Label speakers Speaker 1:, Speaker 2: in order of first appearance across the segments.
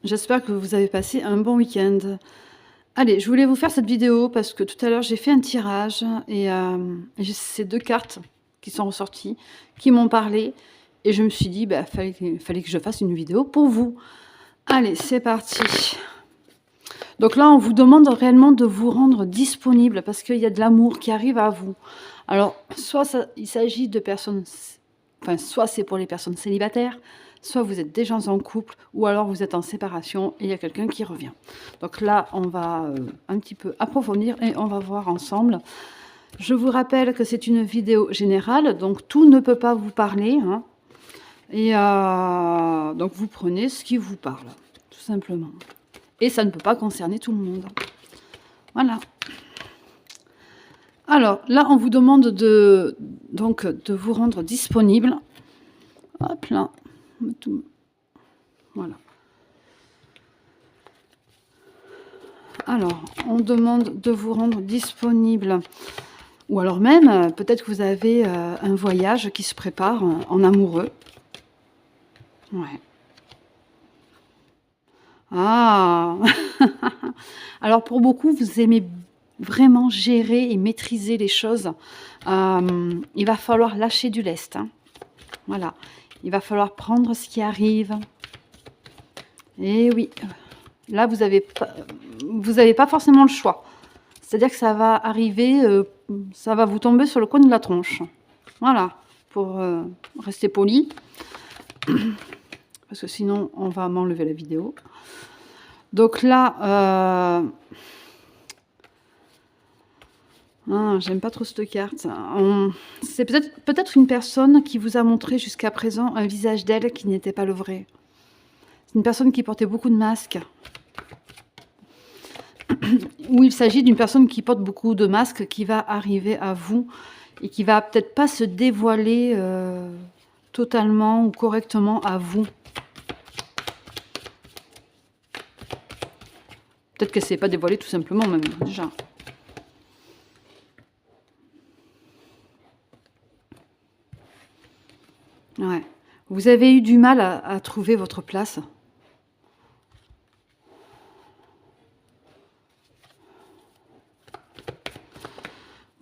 Speaker 1: J'espère que vous avez passé un bon week-end. Allez, je voulais vous faire cette vidéo parce que tout à l'heure, j'ai fait un tirage et j'ai ces 2 cartes qui sont ressorties, qui m'ont parlé et je me suis dit: «Bah, fallait que je fasse une vidéo pour vous». Allez, c'est parti. Donc là, on vous demande réellement de vous rendre disponible parce qu'il y a de l'amour qui arrive à vous. Alors, il s'agit de personnes, enfin, soit c'est pour les personnes célibataires, soit vous êtes déjà en couple, ou alors vous êtes en séparation et il y a quelqu'un qui revient. Donc là, on va un petit peu approfondir et on va voir ensemble. Je vous rappelle que c'est une vidéo générale, donc tout ne peut pas vous parler, hein. Et donc vous prenez ce qui vous parle, tout simplement. Et ça ne peut pas concerner tout le monde. Voilà. Alors là, on vous demande de vous rendre disponible. Hop là. Voilà. Alors, on demande de vous rendre disponible. Ou alors même, peut-être que vous avez un voyage qui se prépare en amoureux. Ouais. Ah. Alors pour beaucoup, vous aimez vraiment gérer et maîtriser les choses. Il va falloir lâcher du lest, hein. Voilà. Il va falloir prendre ce qui arrive. Et oui, là, vous avez pas forcément le choix. C'est-à-dire que ça va arriver, ça va vous tomber sur le coin de la tronche. Voilà, pour rester poli. Parce que sinon, on va m'enlever la vidéo. Donc là, j'aime pas trop cette carte. C'est peut-être une personne qui vous a montré jusqu'à présent un visage d'elle qui n'était pas le vrai. C'est une personne qui portait beaucoup de masques. Ou il s'agit d'une personne qui porte beaucoup de masques, qui va arriver à vous et qui va peut-être pas se dévoiler totalement ou correctement à vous. Peut-être qu'elle ne s'est pas dévoilée tout simplement même, déjà. Ouais. Vous avez eu du mal à trouver votre place.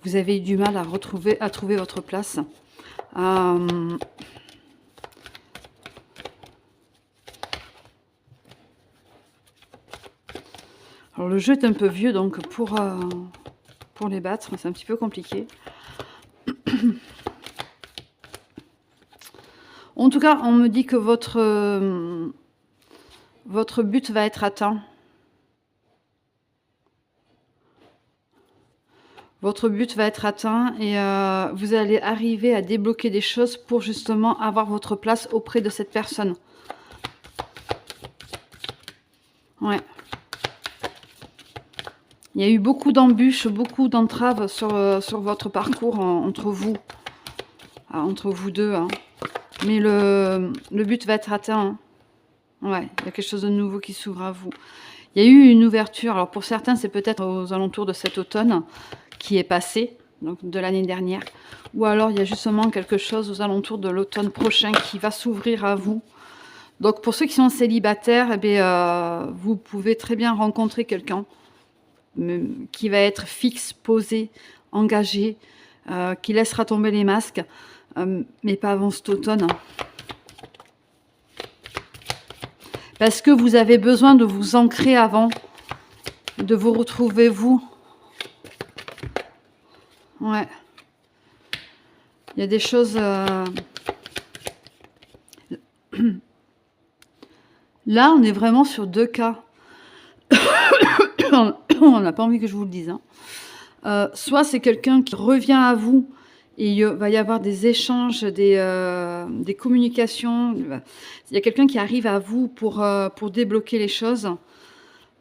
Speaker 1: Vous avez eu du mal à trouver votre place. Alors le jeu est un peu vieux, donc pour les battre, c'est un petit peu compliqué. En tout cas, on me dit que votre but va être atteint. Votre but va être atteint et vous allez arriver à débloquer des choses pour justement avoir votre place auprès de cette personne. Ouais. Il y a eu beaucoup d'embûches, beaucoup d'entraves sur votre parcours entre vous deux, hein. Mais le but va être atteint, hein. Ouais, il y a quelque chose de nouveau qui s'ouvre à vous. Il y a eu une ouverture. Alors pour certains, c'est peut-être aux alentours de cet automne qui est passé, donc de l'année dernière. Ou alors il y a justement quelque chose aux alentours de l'automne prochain qui va s'ouvrir à vous. Donc pour ceux qui sont célibataires, eh bien, vous pouvez très bien rencontrer quelqu'un qui va être fixe, posé, engagé, qui laissera tomber les masques, mais pas avant cet automne. Parce que vous avez besoin de vous ancrer avant, de vous retrouver vous. Ouais. Il y a des choses... Là, on est vraiment sur 2 cas. On n'a pas envie que je vous le dise, hein. Soit c'est quelqu'un qui revient à vous et il va y avoir des échanges, des communications. Il y a quelqu'un qui arrive à vous pour débloquer les choses,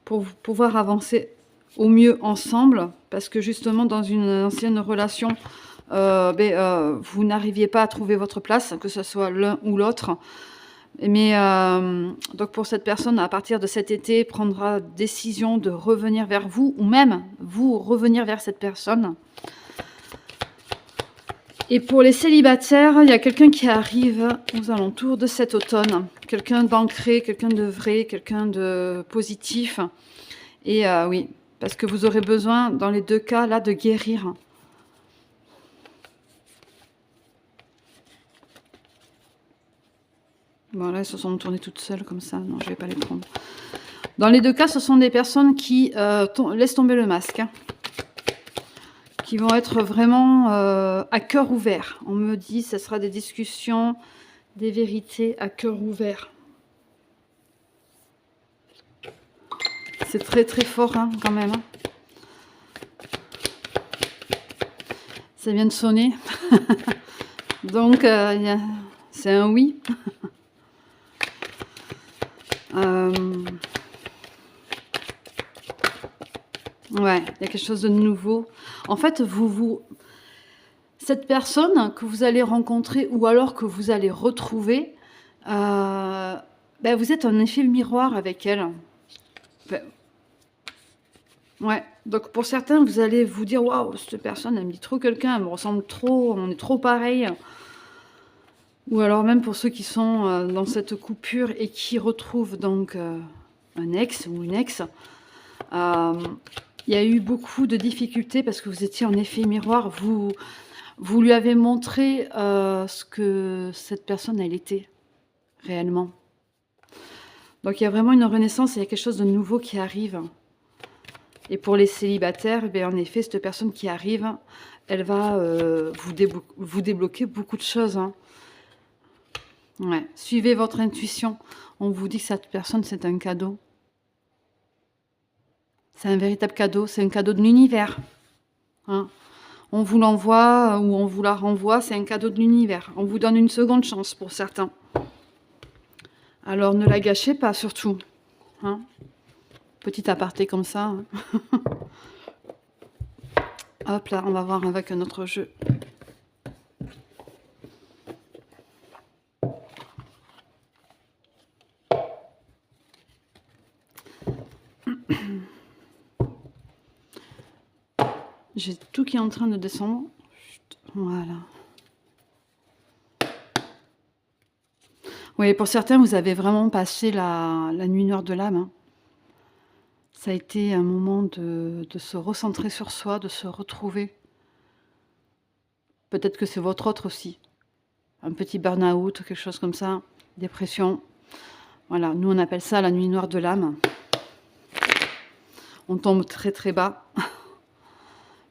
Speaker 1: pour pouvoir avancer au mieux ensemble, parce que justement dans une ancienne relation, vous n'arriviez pas à trouver votre place, que ce soit l'un ou l'autre. Mais donc pour cette personne, à partir de cet été, prendra décision de revenir vers vous, ou même vous revenir vers cette personne. Et pour les célibataires, il y a quelqu'un qui arrive aux alentours de cet automne. Quelqu'un d'ancré, quelqu'un de vrai, quelqu'un de positif. Et oui, parce que vous aurez besoin, dans les deux cas, là, de guérir. Bon, là, elles se sont tournées toutes seules comme ça. Non, je ne vais pas les prendre. Dans les deux cas, ce sont des personnes qui laissent tomber le masque. Qui vont être vraiment à cœur ouvert. On me dit que ce sera des discussions, des vérités à cœur ouvert. C'est très très fort hein, quand même. Hein. Ça vient de sonner. Donc, c'est un oui. Ouais, il y a quelque chose de nouveau. En fait, cette personne que vous allez rencontrer ou alors que vous allez retrouver, ben, vous êtes un effet miroir avec elle. Ben, ouais, donc pour certains, vous allez vous dire, waouh, cette personne, elle me dit trop quelqu'un, elle me ressemble trop, on est trop pareil. Ou alors même pour ceux qui sont dans cette coupure et qui retrouvent donc un ex ou une ex, il y a eu beaucoup de difficultés parce que vous étiez en effet miroir. Vous lui avez montré ce que cette personne, elle était réellement. Donc il y a vraiment une renaissance, il y a quelque chose de nouveau qui arrive. Et pour les célibataires, eh en effet, cette personne qui arrive, elle va vous débloquer beaucoup de choses. Hein. Ouais. Suivez votre intuition. On vous dit que cette personne, c'est un cadeau. C'est un véritable cadeau. C'est un cadeau de l'univers. Hein. On vous l'envoie ou on vous la renvoie. C'est un cadeau de l'univers. On vous donne une seconde chance pour certains. Alors, ne la gâchez pas, surtout. Hein. Petit aparté comme ça. Hein. Hop là, on va voir avec un autre jeu. J'ai tout qui est en train de descendre. Voilà. Oui, pour certains, vous avez vraiment passé la nuit noire de l'âme. Hein. Ça a été un moment de se recentrer sur soi, de se retrouver. Peut-être que c'est votre autre aussi. Un petit burn-out, quelque chose comme ça. Dépression. Voilà, nous on appelle ça la nuit noire de l'âme. On tombe très très bas.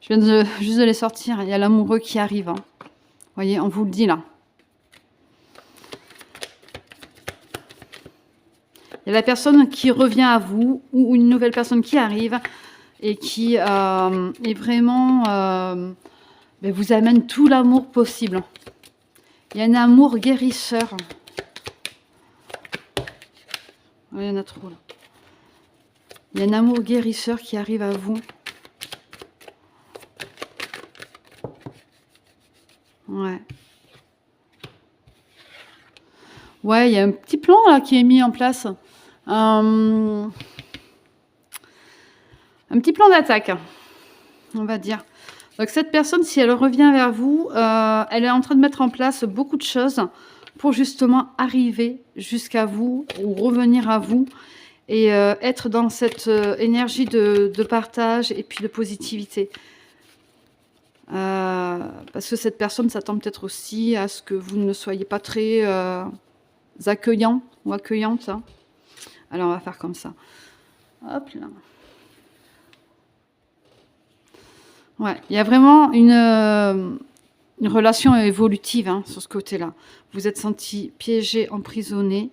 Speaker 1: Je viens juste de les sortir. Il y a l'amoureux qui arrive. Hein. Vous voyez, on vous le dit là. Il y a la personne qui revient à vous ou une nouvelle personne qui arrive et qui est vraiment vous amène tout l'amour possible. Il y a un amour guérisseur. Il y en a trop là. Il y a un amour guérisseur qui arrive à vous. Ouais. Ouais, il y a un petit plan là qui est mis en place. Un petit plan d'attaque, on va dire. Donc cette personne, si elle revient vers vous, elle est en train de mettre en place beaucoup de choses pour justement arriver jusqu'à vous ou revenir à vous et être dans cette énergie de partage et puis de positivité. Parce que cette personne s'attend peut-être aussi à ce que vous ne soyez pas très accueillant ou accueillante. Hein. Alors on va faire comme ça. Hop là. Ouais, il y a vraiment une relation évolutive hein, sur ce côté-là. Vous êtes senti piégé, emprisonné.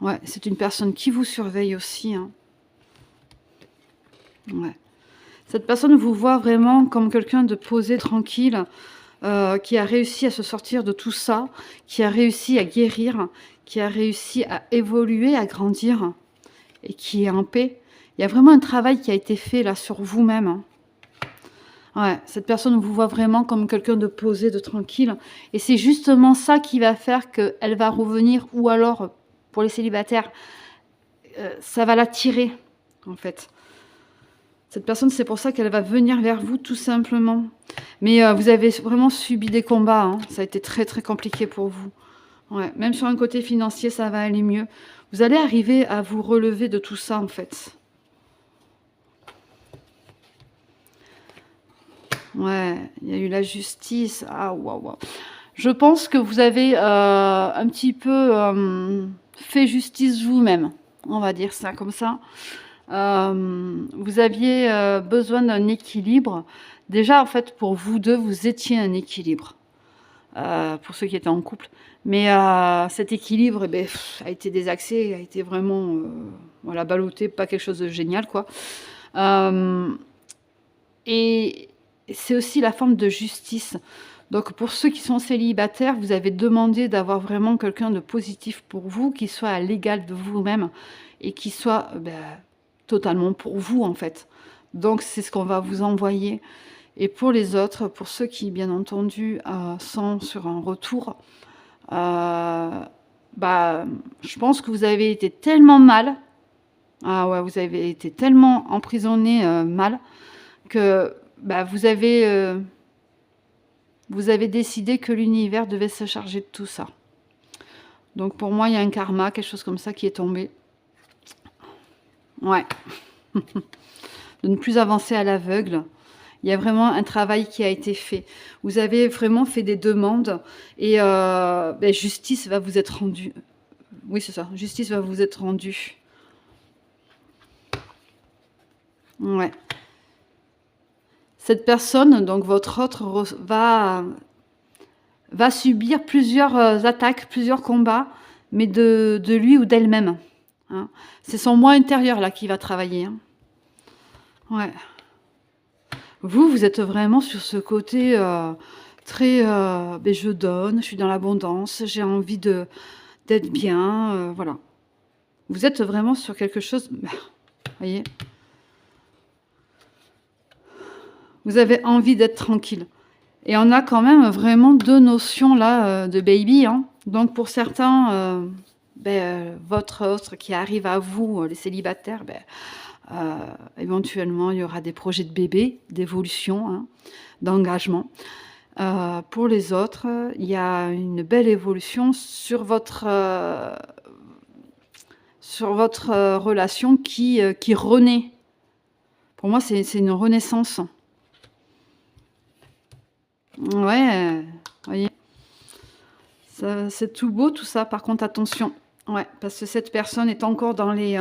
Speaker 1: Ouais, c'est une personne qui vous surveille aussi. Hein. Ouais. Cette personne vous voit vraiment comme quelqu'un de posé, tranquille, qui a réussi à se sortir de tout ça, qui a réussi à guérir, qui a réussi à évoluer, à grandir, et qui est en paix. Il y a vraiment un travail qui a été fait là sur vous-même. Hein. Ouais, cette personne vous voit vraiment comme quelqu'un de posé, de tranquille. Et c'est justement ça qui va faire qu'elle va revenir, ou alors, pour les célibataires, ça va l'attirer, en fait. Cette personne, c'est pour ça qu'elle va venir vers vous, tout simplement. Mais vous avez vraiment subi des combats, hein. Ça a été très, très compliqué pour vous. Ouais, même sur un côté financier, ça va aller mieux. Vous allez arriver à vous relever de tout ça, en fait. Ouais, il y a eu la justice. Ah, waouh, waouh. Je pense que vous avez un petit peu fait justice vous-même. On va dire ça comme ça. Vous aviez besoin d'un équilibre. Déjà, en fait, pour vous deux, vous étiez un équilibre. Pour ceux qui étaient en couple. Mais cet équilibre, eh ben, a été désaxé, a été vraiment voilà, ballotté, pas quelque chose de génial, quoi. Et c'est aussi la forme de justice. Donc pour ceux qui sont célibataires, vous avez demandé d'avoir vraiment quelqu'un de positif pour vous, qui soit à l'égal de vous-même et qui soit totalement pour vous, en fait. Donc c'est ce qu'on va vous envoyer. Et pour les autres, pour ceux qui, bien entendu, sont sur un retour, je pense que vous avez été tellement mal, ah ouais, vous avez été tellement emprisonné mal, que vous avez décidé que l'univers devait se charger de tout ça. Donc pour moi, il y a un karma, quelque chose comme ça qui est tombé. Ouais. De ne plus avancer à l'aveugle. Il y a vraiment un travail qui a été fait. Vous avez vraiment fait des demandes et justice va vous être rendue. Oui, c'est ça. Justice va vous être rendue. Ouais. Cette personne, donc votre autre, va subir plusieurs attaques, plusieurs combats, mais de lui ou d'elle-même. Hein. C'est son moi intérieur là qui va travailler. Hein. Ouais. Vous êtes vraiment sur ce côté très je donne, je suis dans l'abondance, j'ai envie d'être bien, voilà. Vous êtes vraiment sur quelque chose, voyez, vous avez envie d'être tranquille. Et on a quand même vraiment deux notions là de baby. Hein. Donc pour certains, votre autre qui arrive à vous, les célibataires, éventuellement il y aura des projets de bébé, d'évolution, hein, d'engagement. Pour les autres, il y a une belle évolution sur votre relation qui renaît. Pour moi, c'est une renaissance. Ouais, voyez. C'est tout beau tout ça. Par contre, attention. Ouais, parce que cette personne est encore dans les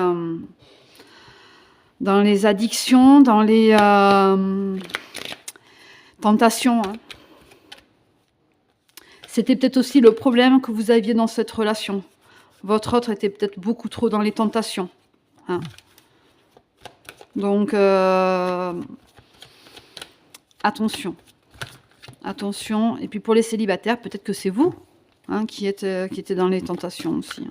Speaker 1: addictions, dans les tentations. Hein. C'était peut-être aussi le problème que vous aviez dans cette relation. Votre autre était peut-être beaucoup trop dans les tentations. Hein. Donc, attention. Attention. Et puis pour les célibataires, peut-être que c'est vous hein, qui étiez dans les tentations aussi. Hein.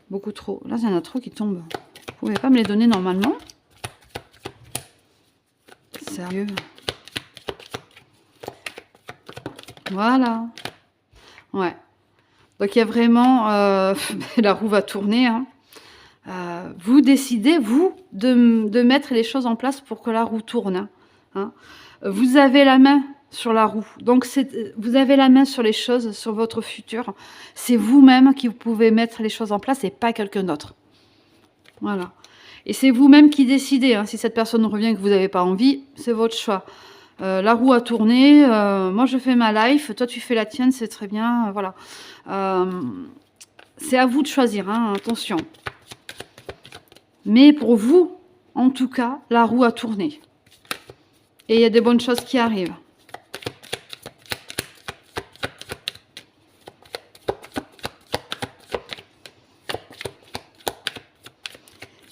Speaker 1: Beaucoup trop. Là, il y en a trop qui tombent. Vous pouvez pas me les donner normalement? Sérieux? Voilà. Ouais. Donc il y a vraiment... la roue va tourner. Hein. Vous décidez, vous, de mettre les choses en place pour que la roue tourne. Hein. Vous avez la main sur la roue. Donc vous avez la main sur les choses, sur votre futur. C'est vous-même qui pouvez mettre les choses en place et pas quelqu'un d'autre. Voilà. Et c'est vous-même qui décidez. Hein. Si cette personne revient et que vous n'avez pas envie, c'est votre choix. La roue a tourné, moi je fais ma life, toi tu fais la tienne, c'est très bien, voilà. C'est à vous de choisir, hein, attention. Mais pour vous, en tout cas, la roue a tourné. Et il y a des bonnes choses qui arrivent.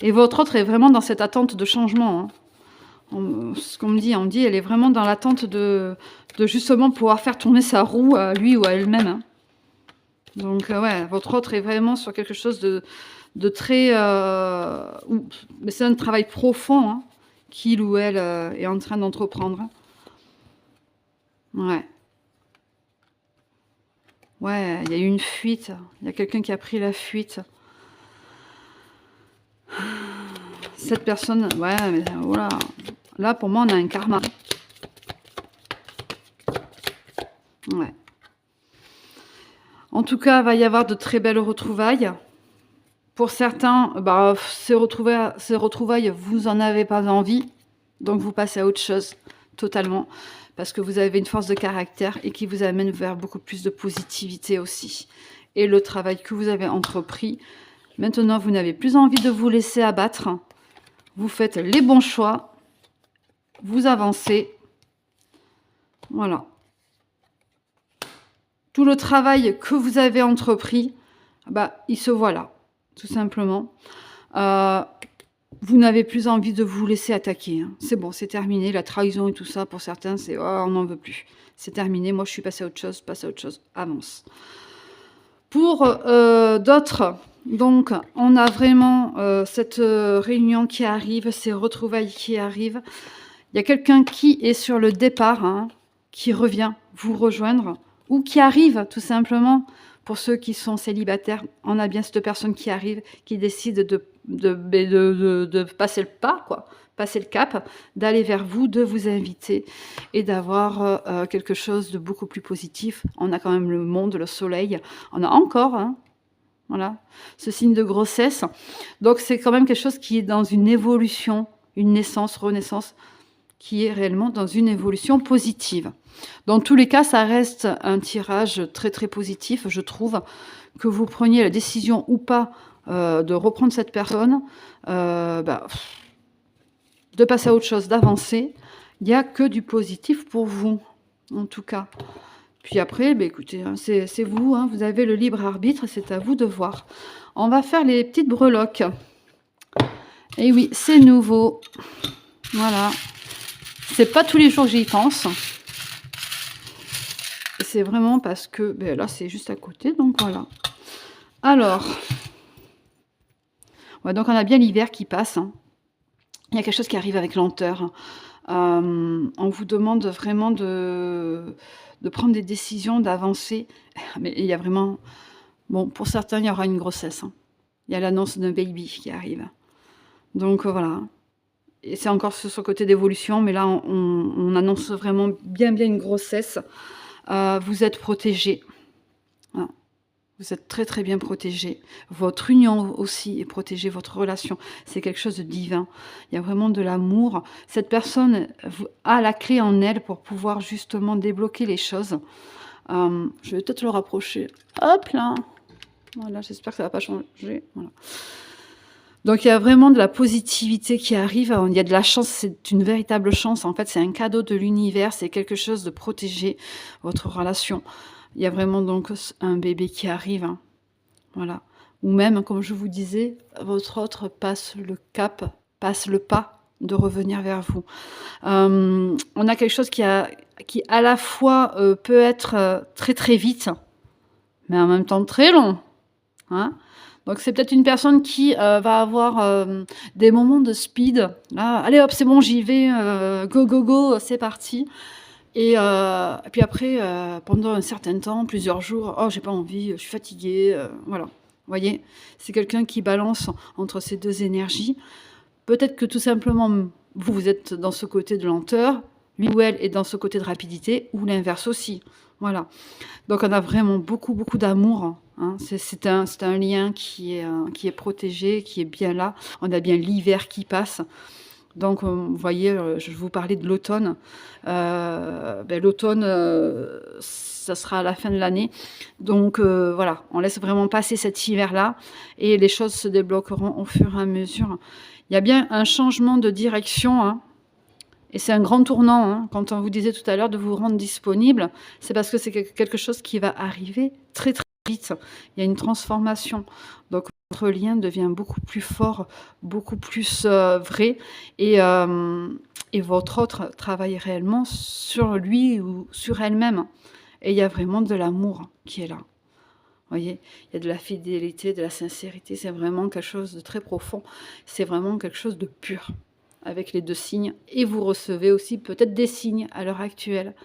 Speaker 1: Et votre autre est vraiment dans cette attente de changement. Hein. Ce qu'on me dit, on dit, elle est vraiment dans l'attente de justement pouvoir faire tourner sa roue à lui ou à elle-même. Hein. Donc, ouais, votre autre est vraiment sur quelque chose de très... mais c'est un travail profond hein, qu'il ou elle est en train d'entreprendre. Ouais. Ouais, il y a eu une fuite. Il y a quelqu'un qui a pris la fuite. cette personne, ouais, mais voilà. Là, pour moi, on a un karma. Ouais. En tout cas, il va y avoir de très belles retrouvailles. Pour certains, bah, ces retrouvailles, vous en avez pas envie. Donc, vous passez à autre chose, totalement. Parce que vous avez une force de caractère et qui vous amène vers beaucoup plus de positivité aussi. Et le travail que vous avez entrepris, maintenant, vous n'avez plus envie de vous laisser abattre. Vous faites les bons choix. Vous avancez. Voilà. Tout le travail que vous avez entrepris, bah, il se voit là, tout simplement. Vous n'avez plus envie de vous laisser attaquer. Hein. C'est bon, c'est terminé. La trahison et tout ça, pour certains, c'est oh, on n'en veut plus. C'est terminé. Moi, je suis passée à autre chose, avance. Pour d'autres, donc, on a vraiment cette réunion qui arrive, ces retrouvailles qui arrivent. Il y a quelqu'un qui est sur le départ, hein, qui revient vous rejoindre, ou qui arrive tout simplement. Pour ceux qui sont célibataires, on a bien cette personne qui arrive, qui décide de passer le pas, quoi, passer le cap, d'aller vers vous, de vous inviter et d'avoir quelque chose de beaucoup plus positif. On a quand même le monde, le soleil, on a encore, hein, voilà, ce signe de grossesse. Donc c'est quand même quelque chose qui est dans une évolution, une naissance, renaissance, qui est réellement dans une évolution positive. Dans tous les cas, ça reste un tirage très très positif, je trouve, que vous preniez la décision ou pas de reprendre cette personne, bah, de passer à autre chose, d'avancer. Il n'y a que du positif pour vous, en tout cas. Puis après, bah, écoutez, hein, c'est vous, hein, vous avez le libre arbitre, c'est à vous de voir. On va faire les petites breloques. Et oui, c'est nouveau. Voilà. C'est pas tous les jours que j'y pense. C'est vraiment parce que ben là, c'est juste à côté, donc voilà. Alors, ouais, donc on a bien l'hiver qui passe. Hein. Il y a quelque chose qui arrive avec lenteur. On vous demande vraiment de prendre des décisions, d'avancer. Mais il y a vraiment... Bon, pour certains, il y aura une grossesse. Hein. Il y a l'annonce d'un baby qui arrive. Donc voilà. Et c'est encore sur ce côté d'évolution, mais là, on annonce vraiment bien une grossesse. Vous êtes protégé. Voilà. Vous êtes très très bien protégé. Votre union aussi est protégée, votre relation. C'est quelque chose de divin. Il y a vraiment de l'amour. Cette personne a la clé en elle pour pouvoir justement débloquer les choses. Je vais peut-être le rapprocher. Hop là. Voilà, j'espère que ça ne va pas changer. Voilà. Donc, il y a vraiment de la positivité qui arrive. Il y a de la chance, c'est une véritable chance. En fait, c'est un cadeau de l'univers. C'est quelque chose de protéger votre relation. Il y a vraiment donc un bébé qui arrive. Hein. Voilà. Ou même, comme je vous disais, votre autre passe le cap, passe le pas de revenir vers vous. On a quelque chose qui à la fois peut être très très vite, mais en même temps très long. Hein. Donc c'est peut-être une personne qui va avoir des moments de speed. Là, allez hop, c'est bon, j'y vais, go, go, go, c'est parti. Et puis après, pendant un certain temps, plusieurs jours, oh, j'ai pas envie, je suis fatiguée, voilà. Vous voyez, c'est quelqu'un qui balance entre ces deux énergies. Peut-être que tout simplement, vous êtes dans ce côté de lenteur, lui ou elle est dans ce côté de rapidité, ou l'inverse aussi. Voilà. Donc on a vraiment beaucoup d'amour. Hein. C'est un lien qui est protégé, qui est bien là. On a bien l'hiver qui passe. Donc vous voyez, je vous parlais de l'automne. L'automne, ça sera à la fin de l'année. Donc voilà, on laisse vraiment passer cet hiver-là et les choses se débloqueront au fur et à mesure. Il y a bien un changement de direction, hein. Et c'est un grand tournant, hein. Quand on vous disait tout à l'heure de vous rendre disponible, c'est parce que c'est quelque chose qui va arriver très très vite. Il y a une transformation. Donc votre lien devient beaucoup plus fort, beaucoup plus vrai. Et votre autre travaille réellement sur lui ou sur elle-même. Et il y a vraiment de l'amour qui est là. Vous voyez, il y a de la fidélité, de la sincérité. C'est vraiment quelque chose de très profond. C'est vraiment quelque chose de pur. Avec les deux signes, et vous recevez aussi peut-être des signes à l'heure actuelle.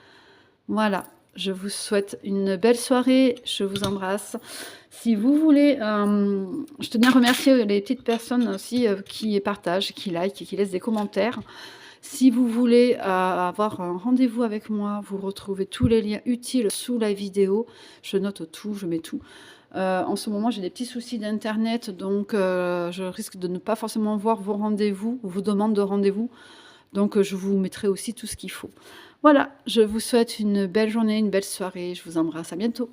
Speaker 1: Voilà. Je vous souhaite une belle soirée. Je vous embrasse. Si vous voulez, je tenais à remercier les petites personnes aussi qui partagent, qui like et qui laissent des commentaires. Si vous voulez avoir un rendez-vous avec moi, vous retrouvez tous les liens utiles sous la vidéo. Je note tout, je mets tout. En ce moment, j'ai des petits soucis d'internet, donc je risque de ne pas forcément voir vos rendez-vous, vos demandes de rendez-vous. Donc je vous mettrai aussi tout ce qu'il faut. Voilà, je vous souhaite une belle journée, une belle soirée. Je vous embrasse, à bientôt.